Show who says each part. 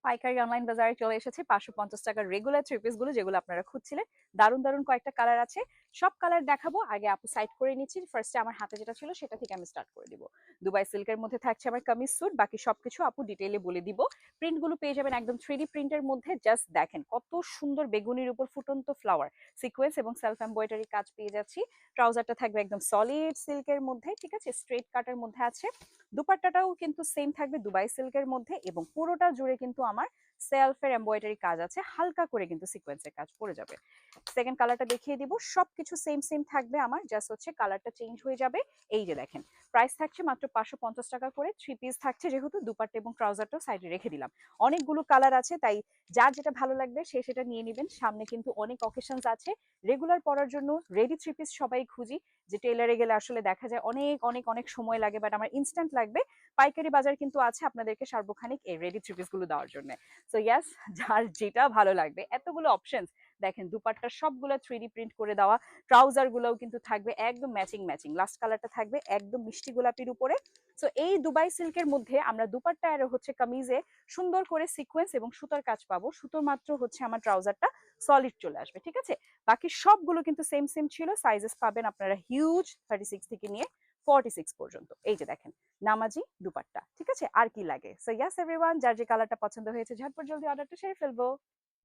Speaker 1: পাইকারি অনলাইন বাজারে চলে এসেছে 550 টাকার রেগুলার থ্রি পিস গুলো, যেগুলো আপনারা খুঁজছিলেন। দারুণ দারুণ কয়েকটা কালার আছে, সব কালার দেখাবো। আগে আপু সাইড করে নিচ্ছি। ফার্স্টে আমার হাতে যেটা ছিল সেটা থেকে আমি স্টার্ট করে দিব। দুবাই সিল্কের মধ্যে থাকছে আমার কামিজ স্যুট, বাকি সবকিছু আপু ডিটেইলে বলে দিব। প্রিন্ট গুলো পেয়ে যাবেন একদম 3D প্রিন্টের মধ্যে। জাস্ট দেখেন কত সুন্দর বেগুনির উপর ফুটন্ত ফ্লাওয়ার সিকোয়েন্স এবং সেলফ এমব্রয়ডারি কাজ পেয়ে যাচ্ছি। ট্রাউজারটা থাকবে একদম সলিড সিল্কের মধ্যে, ঠিক আছে, স্ট্রেট কাটের মধ্যে আছে। দুপাট্টাটাও কিন্তু সেম থাকবে দুবাই সিল্কের মধ্যে, এবং পুরোটা জুড়ে কিন্তু আমার সেলফের এমব্রয়ডারি কাজ আছে, হালকা করে কিন্তু সিকোয়েন্সের কাজ পড়ে যাবে। সেকেন্ড কালারটা দেখিয়ে দিব। সবকিছু সেম সেম থাকবে আমার, জাস্ট হচ্ছে কালারটা চেঞ্জ হয়ে যাবে। এই যে দেখেন, প্রাইস থাকছে মাত্র 550 টাকা করে। থ্রি পিস থাকছে, যেহেতু দুপাট্টা এবং ট্রাউজারটাও সাইডে রেখে দিলাম। অনেকগুলো কালার আছে, তাই যার যেটা ভালো লাগবে সে সেটা নিয়ে নেবেন। সামনে কিন্তু অনেক অকেশনস আছে, রেগুলার পরার জন্য রেডি থ্রি পিস সবাই খুঁজি, যে টেলারে গেলে আসলে দেখা যায় অনেক অনেক অনেক সময় লাগে, বাট আমার ইনস্ট্যান্ট লাগবে। পাইকারি বাজার কিন্তু আছে আপনাদেরকে সার্বক্ষণিক এই রেডি থ্রি পিস গুলো দেওয়ার জন্য। সো ইয়াস, যার যেটা ভালো লাগবে, এতগুলো অপশনস। দেখেন দুপাট্টা সবগুলো 3D প্রিন্ট করে দেওয়া, ট্রাউজার গুলোও কিন্তু থাকবে একদম ম্যাচিং ম্যাচিং। লাস্ট কালারটা থাকবে একদম মিষ্টি গোলাপির উপরে। সো এই দুবাই সিল্কের মধ্যে আমরা দুপাট্টা আর হচ্ছে কামিজে সুন্দর করে সিকোয়েন্স এবং সুতার কাজ পাবো। সুতোর মাত্র হচ্ছে আমার ট্রাউজারটা সলিড চলে আসবে, ঠিক আছে। বাকি সবগুলো কিন্তু সেম সেম ছিল। সাইজেস পাবেন আপনারা হিউজ 36 থেকে নিয়ে 46 পর্যন্ত। এই যে দেখেন, নামাজি দুপাট্টা, ঠিক আছে। আর কি লাগে? সো ইয়াস এভরিওয়ান, যার যে কালারটা পছন্দ হয়েছে ঝটপট জলদি অর্ডারটা সেরে ফেলবো।